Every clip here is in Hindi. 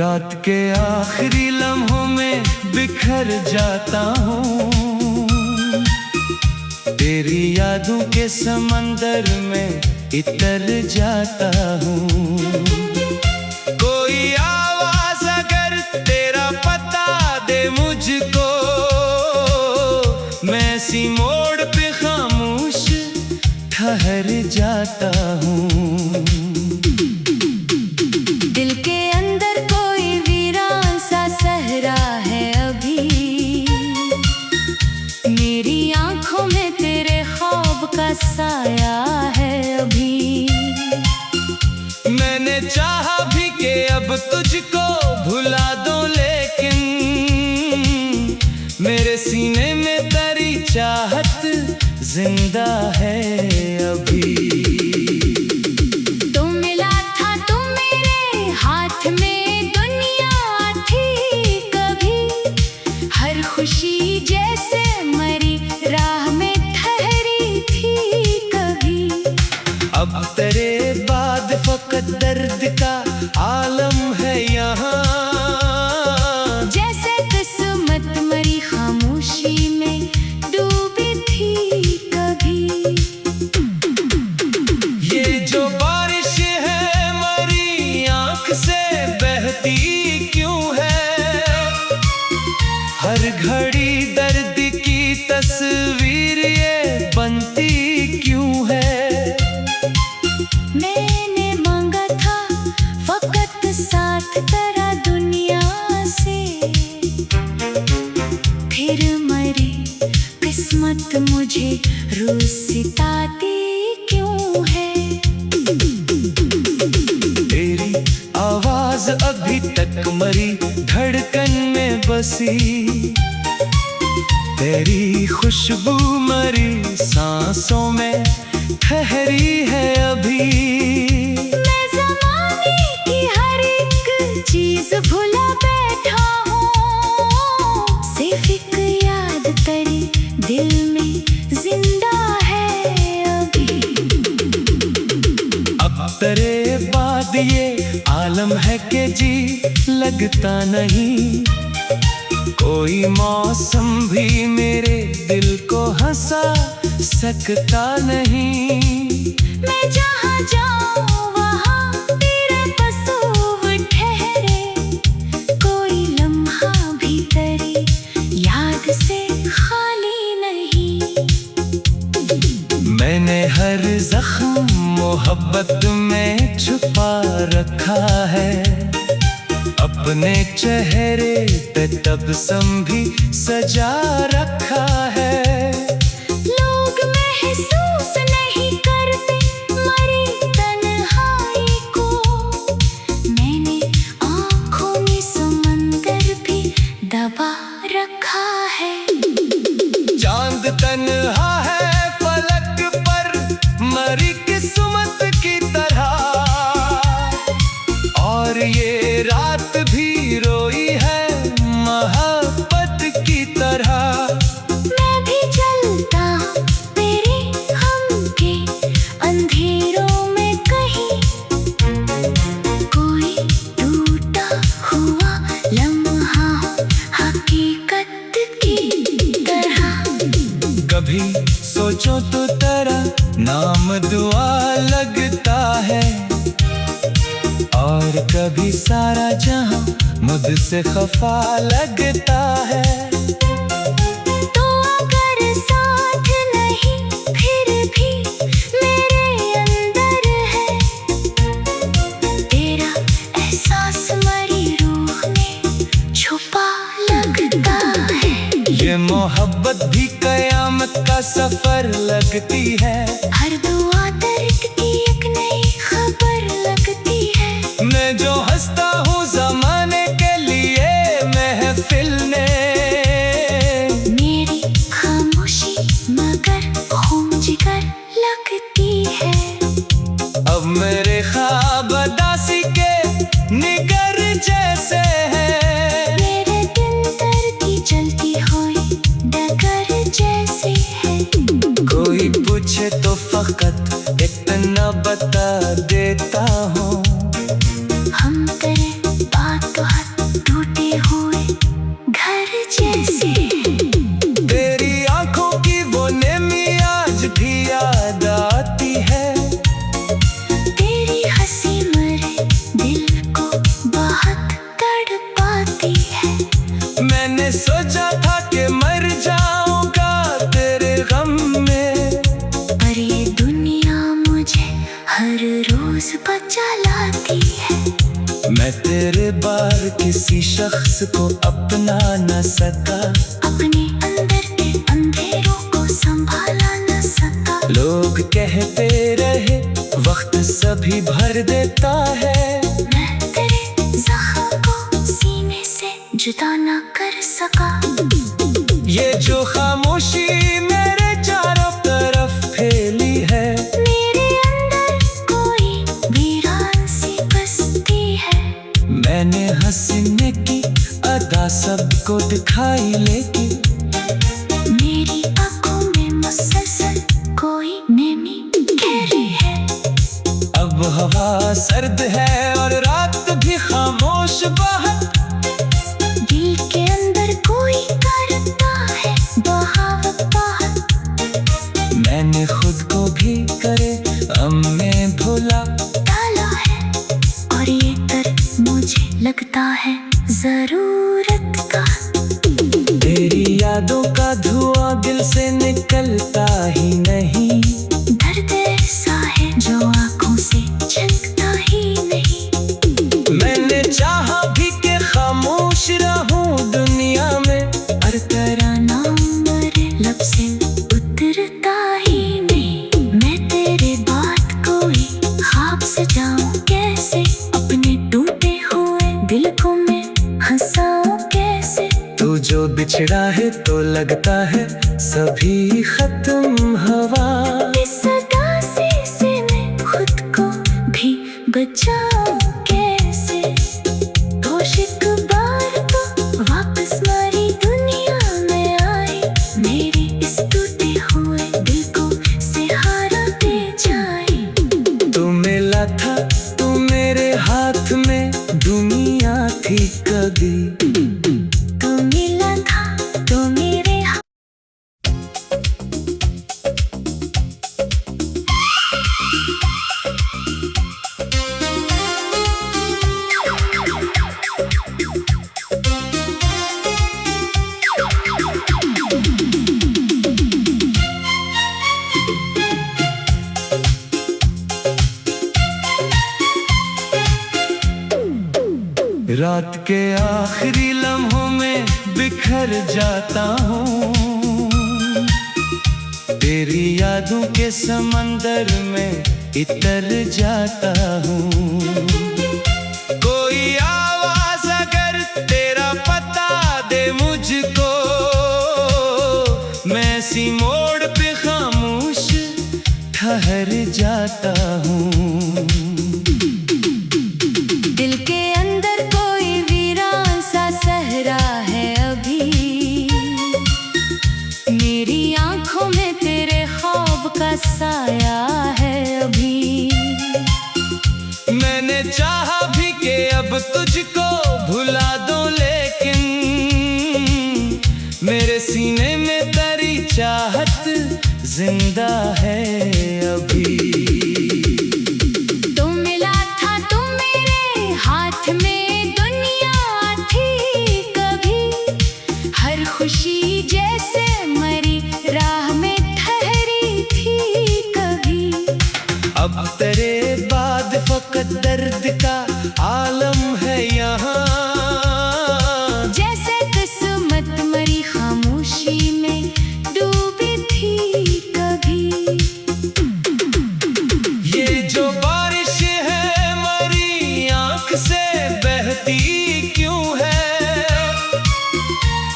रात के आखिरी लम्हों में बिखर जाता हूँ, तेरी यादों के समंदर में इतर जाता हूँ। कोई आवाज अगर तेरा पता दे मुझको, मैं सी मोड़ पे खामोश ठहर जाता हूँ। दिल के अंदर कोई वीरान सा सहरा है अभी, मेरी आंखों में तेरे ख्वाब का साया है अभी। मैंने चाहा भी कि अब तुझको भुला दूं, लेकिन मेरे सीने में तेरी चाहत जिंदा है अभी। तो मिला था तुम मेरे हाथ में, दुनिया थी कभी, हर खुशी जैसे मरी राह में ठहरी थी कभी। अब तेरे बाद फकत दर्द का आलम है यहाँ, जैसे किस्मत मरी खामोशी में डूबी थी कभी। ये जो बारिश है मरी आँख से बहती क्यों है, हर घड़ी दर्द की तस्वीर ये बनती क्यों है। मैंने मांगा था फकत साथ तेरा दुनिया से, फिर मरी किस्मत मुझे रुसताती क्यों है। तेरी आवाज अभी तक मरी धड़कन में बसी, तेरी खुशबू मरी सांसों में ठहरी है अभी। मैं ज़माने की हर एक चीज भुला बैठा हूँ, सिर्फ एक याद तेरी दिल में जिंदा है अभी। अब तेरे बाद ये आलम है कि जी लगता नहीं, कोई मौसम भी मेरे दिल को हंसा सकता नहीं। मैं जहाँ जाऊँ वहाँ तेरे पसूव ठहरे, कोई लम्हा भी तेरी याद से खाली नहीं। मैंने हर जख्म मोहब्बत में छुपा रखा है, अपने चेहरे पे तबस्सुम भी सजा रखा है। लोग महसूस नहीं करते मरी तन्हाई को, मैंने आँखों में समंदर भी दबा रखा है। चांद तन्हा है फलक पर मरी किस्मत की तरह, और ये रात भी रोई है मोहब्बत की तरह। मैं भी चलता हूँ तेरे हम के अंधेरों में कहीं, कोई टूटा हुआ लम्हा हो हकीकत की तरह। कभी सोचो तो तेरा नाम दुआ लगता है, और कभी सारा जहां मुझसे खफा लगता है। तो अगर साथ नहीं फिर भी मेरे अंदर है, तेरा एहसास मरी रूह में छुपा लगता है। ये मोहब्बत भी कयामत का सफर लगती है, हर दुआ दर्द की एक नई खबर लगती है। मैं जो हंसता हूँ जमाने के लिए महफिल ने, मेरी खामोशी मगर गूंज कर लगती है। अब मेरे ख्वाब दासी के निगर जैसे हैं, मेरे दिन दर्द की जलती हुई डगर जैसे है। कोई पूछे तो फकत इतना बता देता हूँ, हम तेरे को अपना न सका, अपने अंदर के अंधेरों को संभाला न सका। लोग कहते रहे वक्त सभी भर देता है, मैं तेरे जख्म को सीने से जुदा न कर सका। ये जो खामोशी मेरे चारों तरफ फैली है, मेरे अंदर कोई वीरान सी बस्ती है। मैंने हंसने की अदा सबको दिखाई, लेकिन मेरी आंखों में मुसलसल कोई नेमी घेरी है। अब हवा सर्द है और रात भी खामोश बाहर, दिल के अंदर कोई करता है बहाव बाहर। मैंने खुद को भी करे में भूला डाला है, और ये दर्द मुझे लगता है जरूरत का। तेरी यादों का धुआं दिल से निकलता ही नहीं, दर्द ऐसा है जो आंखों से झलकता ही नहीं। मैंने चाहा भी कि खामोश रहूं दुनिया में, और तेरा नाम मेरे लब से उतरता ही नहीं। मैं तेरे बात कोई ख्वाब सजाऊं कैसे, अपने टूटे हुए दिल को मैं हंसाऊं कैसे। तू जो बिछड़ा है तो लगता है सभी खत्म हवा, इस उदासी से मैं खुद को भी बचाऊं कैसे। तौशिक बार तो वापस मेरी दुनिया में आए, मेरे इस टूटे हुए दिल को सहारा दे जाए। तू मिला था तू मेरे हाथ में, दुनिया थी कभी। तू मिला था तो मेरे रात के आखिरी लम्हों में बिखर जाता हूँ, तेरी यादों के समंदर में इतर जाता हूँ। कोई आवाज अगर तेरा पता दे मुझको, मैं इसी मोड़ पे खामोश ठहर जाता हूँ। दिल के अंदर कोई वीरान सा सहरा है अभी, मेरी आंखों में तेरे ख्वाब का साया है अभी। मैंने चाहा भी कि अब तुझको भुला दो, लेकिन मेरे सीने में तेरी चाहत जिंदा है अभी। तुम मिला था तुम मेरे हाथ में, दुनिया थी कभी। हर खुशी जैसे मरी राह में ठहरी थी कभी। अब तेरे बाद फकत दर्द का आलम है यहाँ, जैसे किस्मत मरी खामोशी में डूबी थी कभी। ये जो बारिश है मरी आंख से बहती क्यों है,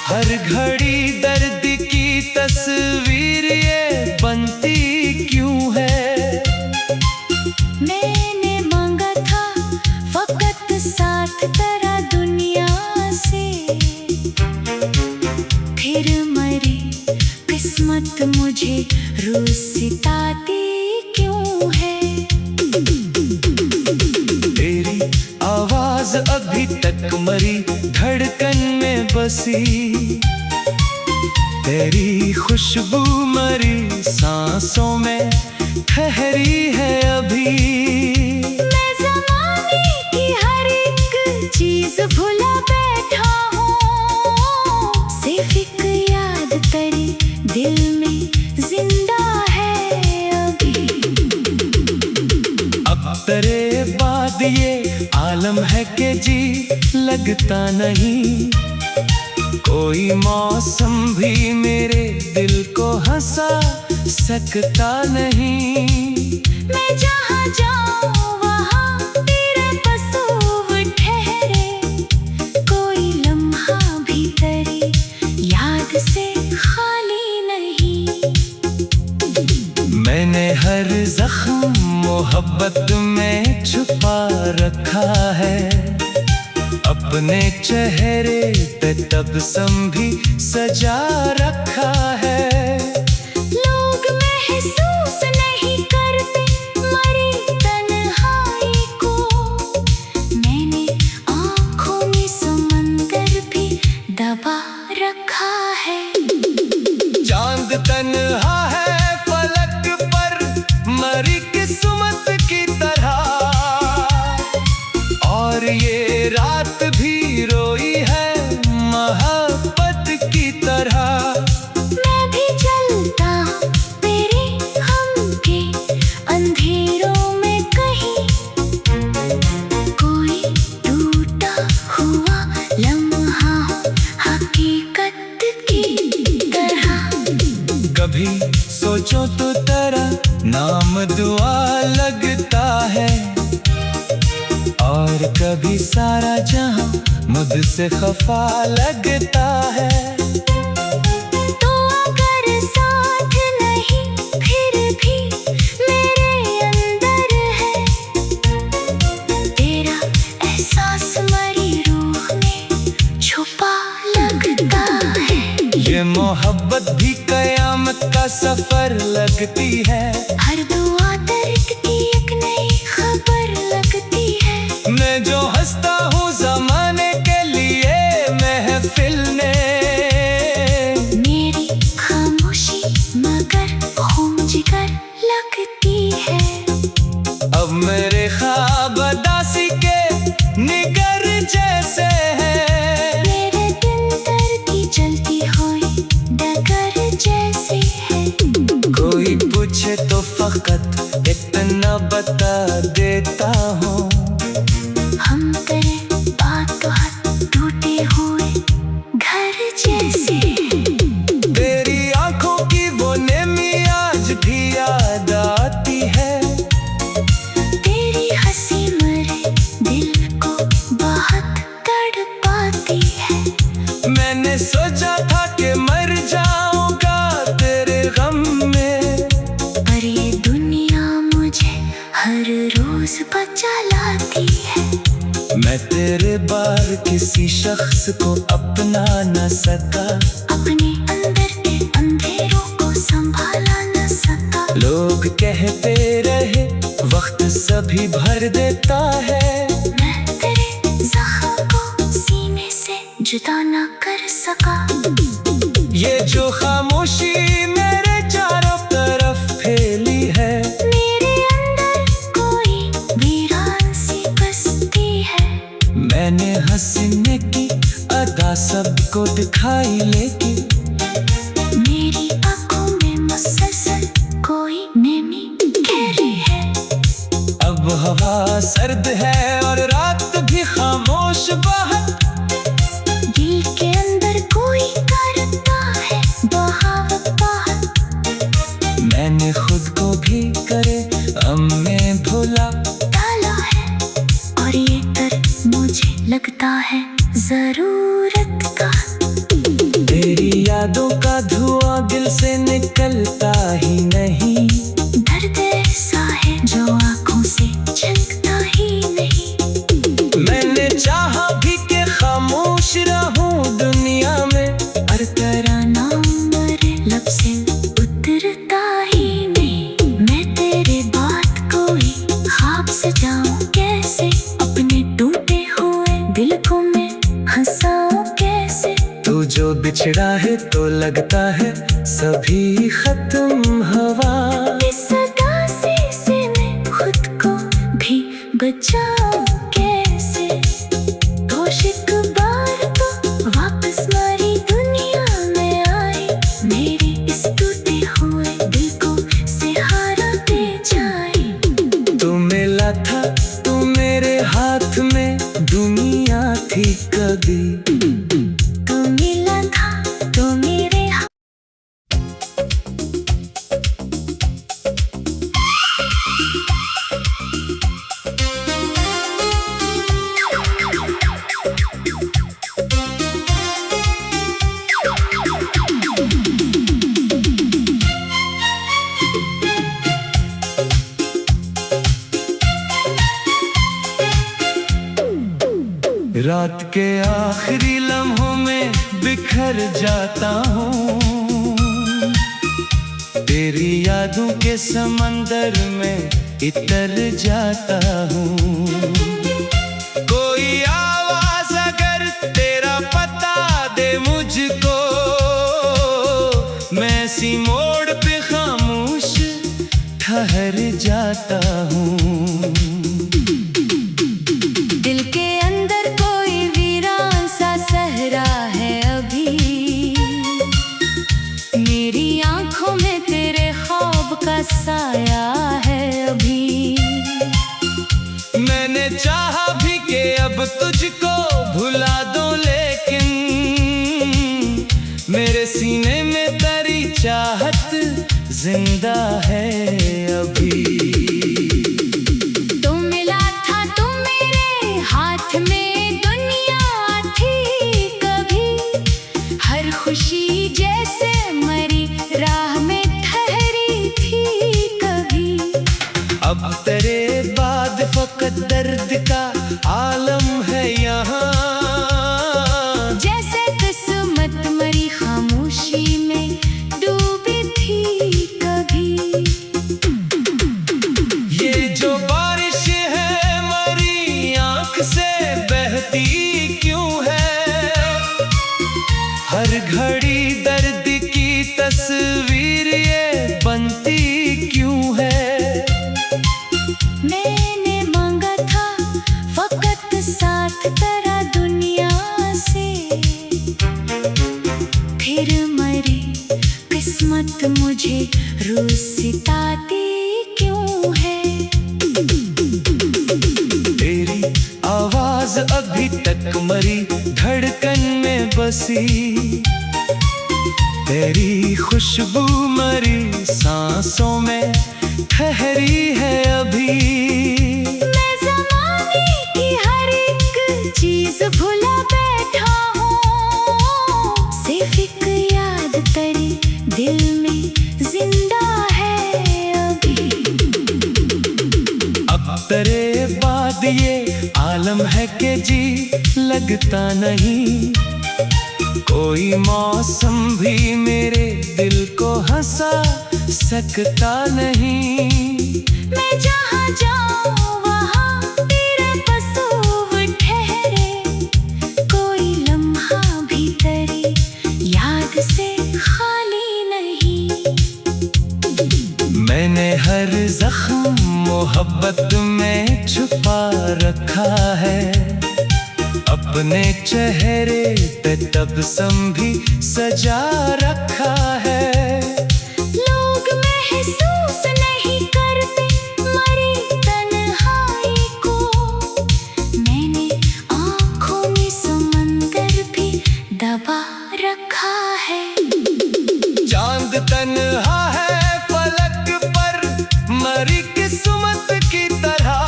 हर घड़ी दर्द की तस्वीर ये बनती क्यों है। मैंने मांगा था फकत साथ तेरा दुनिया से, फिर मरी किस्मत मुझे रुसताती क्यों है। तेरी आवाज अभी तक मरी धड़कन में बसी, तेरी खुशबू मरी सांसों में ठहरी है अभी। मैं ज़माने की हर एक चीज भुला बैठा हूँ, सिर्फ एक याद तेरी दिल में जिंदा है अभी। अब तेरे बाद ये आलम है कि जी लगता नहीं। कोई मौसम भी मेरे दिल को हंसा सकता नहीं। मैं जहाँ जाऊँ वहाँ तेरा पसूव ठहरे, कोई लम्हा भी तेरी याद से खाली नहीं। मैंने हर जख्म मोहब्बत में छुपा रखा है, अपने चेहरे पे तबस्सुम भी सजा रखा है। लोग महसूस नहीं करते मरी तन्हाई को, मैंने आँखों में समंदर भी दबा रखा है। चांद तन्हा है फलक पर मरी किस्मत की तरह, और ये रात भी रोई है मोहब्बत की तरह। मैं भी चलता हूँ तेरे गम के अंधेरों में कहीं, कोई टूटा हुआ लम्हा हो हकीकत की तरह। कभी सोचो तो तेरा नाम दुआ लगता है, और कभी सारा जहां मुझसे खफा लगता है। तो अगर साथ नहीं फिर भी मेरे अंदर है, तेरा एहसास मरी रूह में छुपा लगता है। ये मोहब्बत भी कयामत का सफर लगती है, हर दुआ दर्द की एक नई खबर लगती है। मैं जो हंसता हूँ जमाने के लिए महफिल ने, मेरी खामोशी मगर खून जिगर लगती है। अब मेरे ख्वाब दासी के निगर जैसे हैं, मेरे दिन दर्द की जलती हुई डगर जैसे है। कोई पूछे तो फकत इतना बता देता हूँ, हम करें बात तो हाथ टूटे हुए घर जैसे। तेरी आंखों की वो नेमी आज भी याद आती है, तेरी हंसी मेरे दिल को बहुत तड़पाती है। मैंने सोचा था कि मर जाऊंगा तेरे गम में, पर ये दुनिया मुझे हर रोज बचा लाती है। मैं तेरे बार किसी शख्स को अपना न सका, अपने अंदर के अंधेरों को संभाला न सका। लोग कहते रहे वक्त सभी भर देता है, मैं तेरे जख्म को सीने से जुदा न कर सका। ये जो खामोशी मेरे चारों तरफ फैली है, मेरे अंदर कोई वीरान सी बस्ती है। मैंने हंसने की अदा सबको दिखाई, लेकिन मेरी आंखों में मुसलसल कोई नेमी घेरे है। अब हवा सर्द है और रात भी खामोश बहुत, दिल के अंदर कोई करता है बहाव बहुत। मैंने खुद को भी करे में भुला डाला है, और ये दर्द मुझे लगता है जरूरत का। तेरी यादों का धुआं दिल से निकलता ही नहीं, दर्द ऐसा है जो आंखों से झलकता ही नहीं। मैंने चाहा भी कि खामोश रहूं दुनिया में, और तेरा नाम मेरे लब से उतरता ही नहीं। मैं तेरे बाद कोई ख्वाब सजाऊं कैसे, अपने टूटे हुए दिल को मैं हंसाऊं कैसे। तू जो बिछड़ा है तो लगता है सभी खत्म हवा, इस उदासी से मैं खुद को भी बचाऊं कैसे। कोशिश बार तो वापस मेरी दुनिया में आए, मेरे इस टूटे हुए दिल को सहारा दे जाए। तू मिला था रात के आखिरी लम्हों में बिखर जाता हूँ, तेरी यादों के समंदर में इतर जाता हूँ। कोई आवाज अगर तेरा पता दे मुझको, मैं इसी मोड़ पे खामोश ठहर जाता हूँ। दिल के अंदर कोई वीरान सा सहरा है अभी, मेरी आंखों में तेरे ख्वाब का साया है अभी। मैंने चाहा भी कि अब तुझको भुला दूं, लेकिन मेरे सीने में तेरी चाहत जिंदा है अभी। तो मिला था तुम मेरे हाथ में, दुनिया थी कभी, हर खुशी जैसे मरी राह में ठहरी थी कभी। अब तेरे बाद फकत दर्द का आलम है यहाँ, जैसे किस्मत मरी खामोशी में डूबी थी कभी। ये जो बारिश है मरी आँख से बहती क्यों है, हर घड़ी दर्द की तस्वीर ये बनती क्यों है। मैंने मांगा था फकत साथ तेरा दुनिया से, फिर मरी किस्मत मुझे रुसताती क्यों है। तेरी आवाज अभी तक मरी धड़कन में बसी, तेरी खुशबू मरी सांसों में ठहरी है अभी। मैं ज़माने की हर एक चीज भुला बैठा हूँ, सिर्फ एक याद तेरी दिल में जिंदा है अभी। अब तेरे बाद ये आलम है कि जी लगता नहीं, कोई मौसम भी मेरे दिल को हंसा सकता नहीं। मैं जहाँ जाऊँ वहाँ तेरा पसूव ठहरे, कोई लम्हा भी तेरी याद से खाली नहीं। मैंने हर जख्म मोहब्बत में छुपा रखा है, अपने चेहरे पे तबस्सुम भी सजा रखा है। लोग महसूस नहीं करते मरी तन्हाई को, मैंने आँखों में समंदर भी दबा रखा है। चांद तन्हा है फलक पर मरी किस्मत की तरह,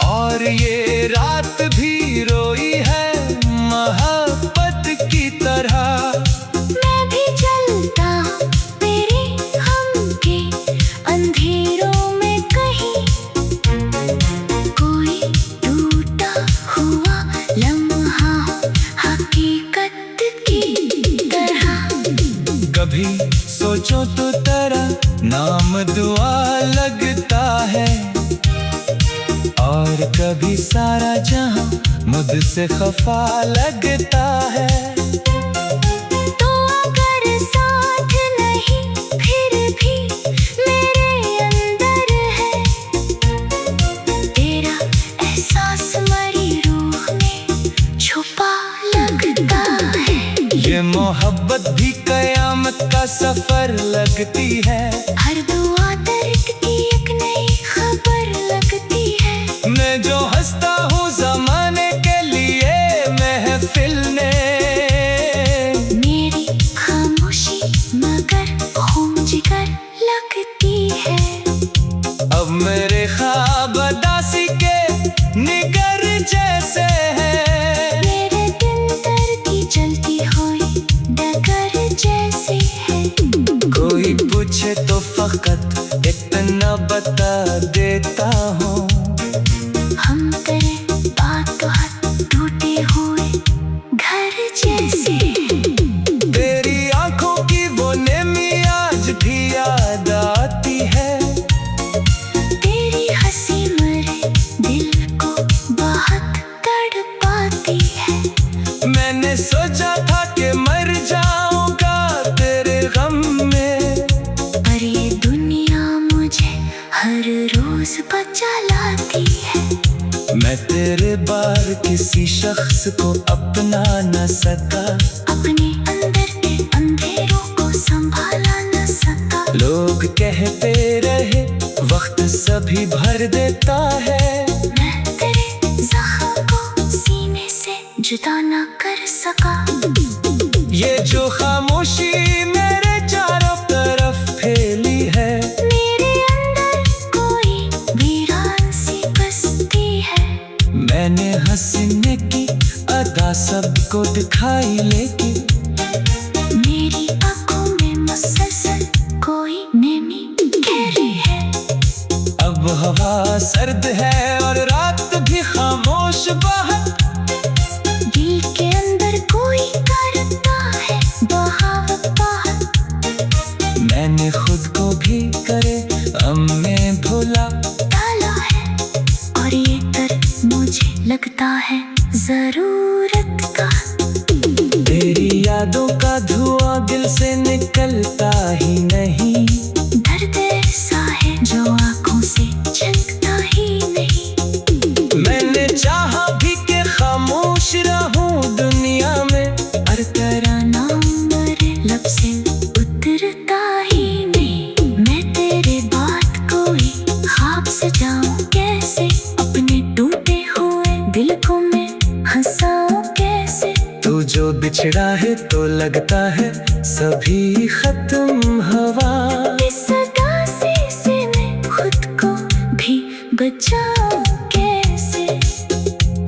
और ये रात भी रोई है मोहब्बत की तरह। मैं भी चलता हूँ तेरे हम के अंधेरों में कहीं, कोई टूटा हुआ लम्हा हकीकत की तरह। कभी सोचो तो तेरा नाम दुआ लगता है, और कभी सारा जहां मुझसे खफा लगता है। तो अगर साथ नहीं फिर भी मेरे अंदर है, तेरा एहसास मरी रूह में छुपा लगता है। ये मोहब्बत भी कयामत का सफर लगती है, हर दुआ दर्द की एक नई खबर लगती है। मैं जो हंसता हूँ जमाने के लिए महफिल ने, मेरी खामोशी मगर खून जिगर लगती है। अब मेरे ख्वाब दासी के निगर जैसे हैं, मेरे दिन दर्द की जलती हुई डगर जैसे है। कोई पूछे तो फकत इतना बता देता हूँ, हम तेरे बात तो शख्स को अपना न सका, अपने अंदर के अंधेरों को संभाला न सका। लोग कहते रहे वक्त सभी भर देता है, मैं तेरे जख्म को सीने से जुदा न कर सका। ये जो खामोशी मेरे चारों तरफ फैली है, मेरे अंदर कोई वीरान सी बस्ती है। मैंने हंसने की अदा सबको दिखाई, लेकिन मेरी आंखों में मुसलसल कोई नेमी घेरी है। अब हवा सर्द है और रात भी खामोश बहुत, दिल के अंदर कोई करता है बहाव बहुत। मैंने खुद को भी करे में भुला डाला है और ये डर मुझे लगता है जरूरत का। तेरी यादों का धुआं दिल से निकलता ही नहीं, दर्द ऐसा है जो आंखों से झलकता ही नहीं। मैंने चाहा भी कि खामोश रहूं दुनिया में, और तेरा नाम मेरे लब से उतरता ही नहीं। मैं तेरे बात कोई ख्वाब सजाऊं कैसे, अपने टूटे हुए दिल को मैं हंसाऊं कैसे। तू जो बिछड़ा है तो लगता है सभी खत्म हवा, इस उदासी से मैं खुद को भी बचाऊं कैसे।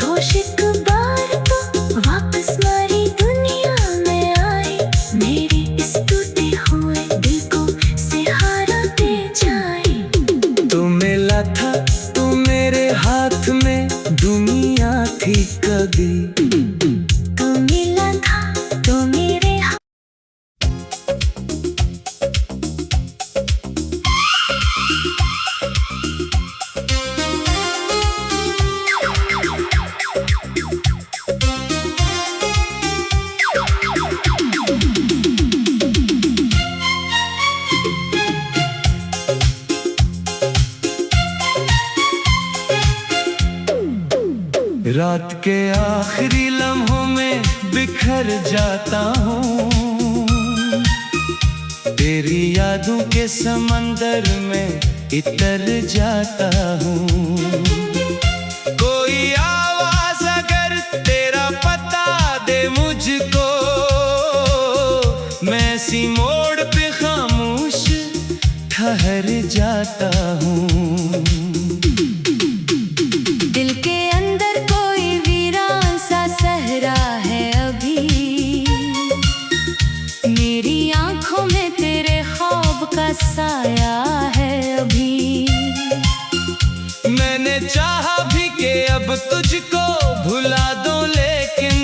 होश एक बार तो वापस मेरी दुनिया में आई, मेरे इस टूटे हुए दिल को सहारा दे जाए। तू मिला था, तू मेरे हाथ में दुनिया थी कभी। तू मिला था तो मेरे रात के आखिरी लम्हों में बिखर जाता हूँ, तेरी यादों के समंदर में इतर जाता हूँ। कोई आवाज अगर तेरा पता दे मुझको, मैं सी मोड़ पे खामोश ठहर जाता हूँ। दिल के अंदर कोई वीरान सा सहरा है अभी, मेरी आंखों में तेरे ख्वाब का साया है अभी। मैंने चाहा भी कि अब तुझको भुला दूं, लेकिन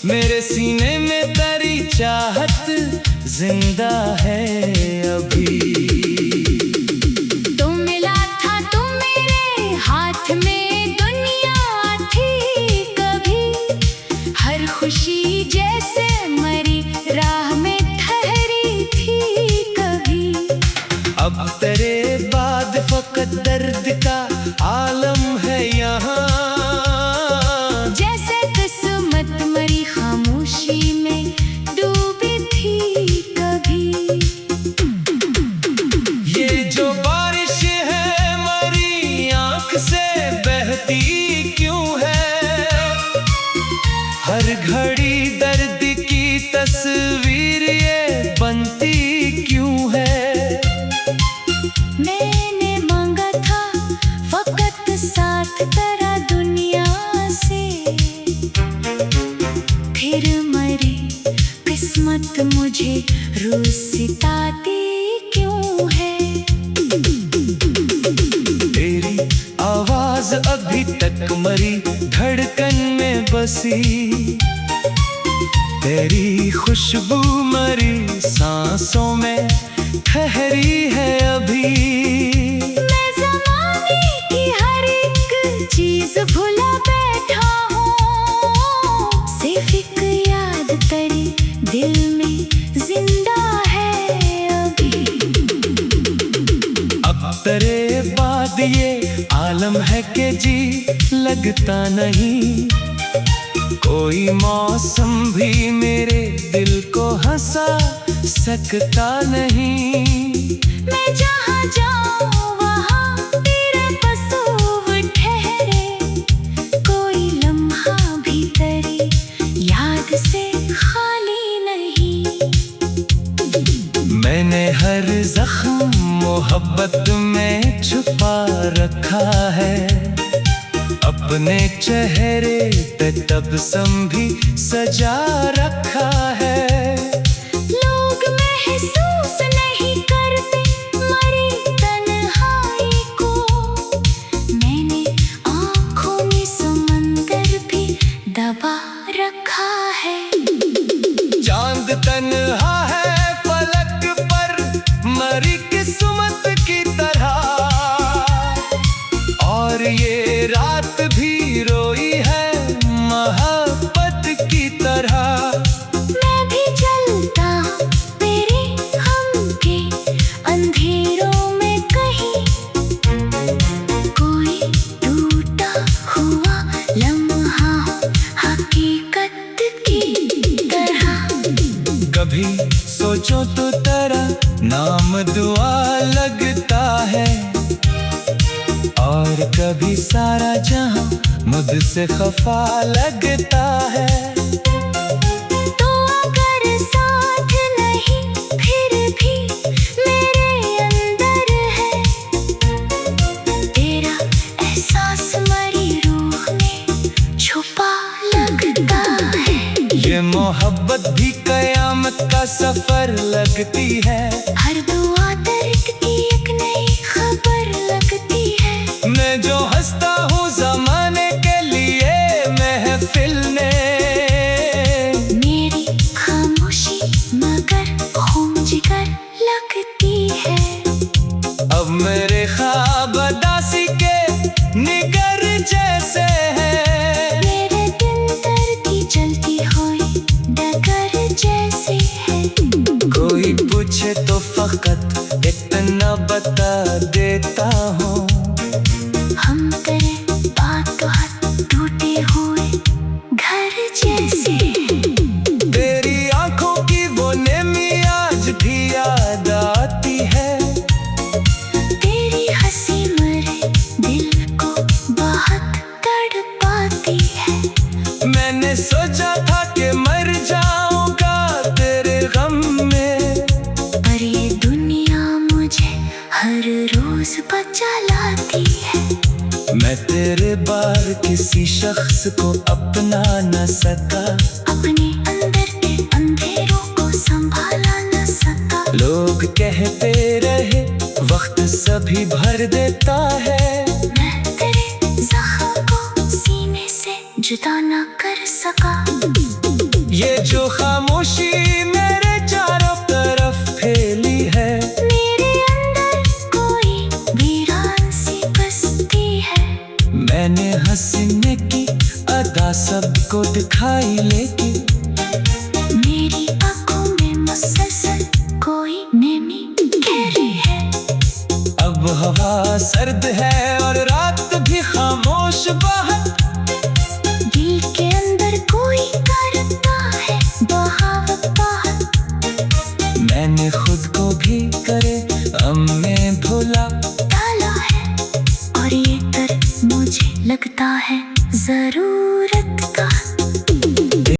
मेरे सीने में तेरी चाहत जिंदा है अभी। तुम मिला था, तुम मेरे हाथ में दुनिया थी कभी। हर खुशी जैसे मरी राह में ठहरी थी कभी। अब तेरे बाद फकत दर्द का आलम है यहाँ, जैसे किस्मत मरी खामोशी में डूबी थी कभी। ये जो बारिश है मरी आँख से बहती क्यों है, हर घड़ी दर्द की तस्वीर ये बनती क्यों है। मैंने मांगा था फकत साथ तेरा दुनिया से, फिर मरी किस्मत मुझे रुसताती क्यों है। तेरी आवाज अभी तक मरी धड़कन में बसी, तेरी खुशबू मरी सांसों में ठहरी है अभी। मैं ज़माने की हर एक चीज भुला बैठा हूँ, सिर्फ एक याद तेरी दिल में जिंदा है अभी। अब तेरे बाद ये आलम है कि जी लगता नहीं। कोई मौसम भी मेरे दिल को हंसा सकता नहीं। मैं जहाँ जाऊँ वहाँ तेरे पसूव ठहरे, कोई लम्हा भी तेरी याद से खाली नहीं। मैंने हर जख्म मोहब्बत में छुपा रखा है, अपने चेहरे पे तबस्सुम भी सजा रखा है। लोग महसूस नहीं करते मरी तन्हाई को, मैंने आँखों में समंदर भी दबा रखा है। चांद तन्हा है फलक पर मरी किस्मत की तरह, और ये रात भी रोई है मोहब्बत की तरह। मैं भी चलता हूँ तेरे हम के अंधेरों में कहीं, कोई टूटा हुआ लम्हा हो हकीकत की तरह। कभी सोचो तो तेरा नाम दुआ लगता है, और कभी सारा जहां मुझसे खफा लगता है। तो अगर साथ नहीं फिर भी मेरे अंदर है, तेरा एहसास मरी रूह में छुपा लगता है। ये मोहब्बत भी कयामत का सफर लगती है, हर दुआ दर्द की एक नई खबर लगती है। मैं जो हंसता हूँ जमाने के लिए महफिल ने, मेरी खामोशी मगर खून जिगर लगती है। अब मेरे ख्वाब दासी के निगर जैसे हैं, मेरे दिल दर्द की जलती हुई डगर जैसे है। कोई पूछे तो फकत इतना बता देता हूँ, हम तेरे बाद तो हाथ टूटे हुए घर जैसे हैं। तेरी आंखों की वो नेमी आज भी याद आती है। तेरी हंसी मेरे दिल को बहुत तड़पाती है। मैंने सोचा था कि मर जाऊंगा तेरे गम में, पर ये दुनिया मुझे हर रोज बचा लाती है। मैं तेरे बार किसी शख्स को अपना न सका, अपने अंदर के अंधेरों को संभाला न सका। लोग कहते रहे वक्त सभी भर देता है, मैं तेरे जख्म को सीने से जुदा न कर सका। ये जो खाम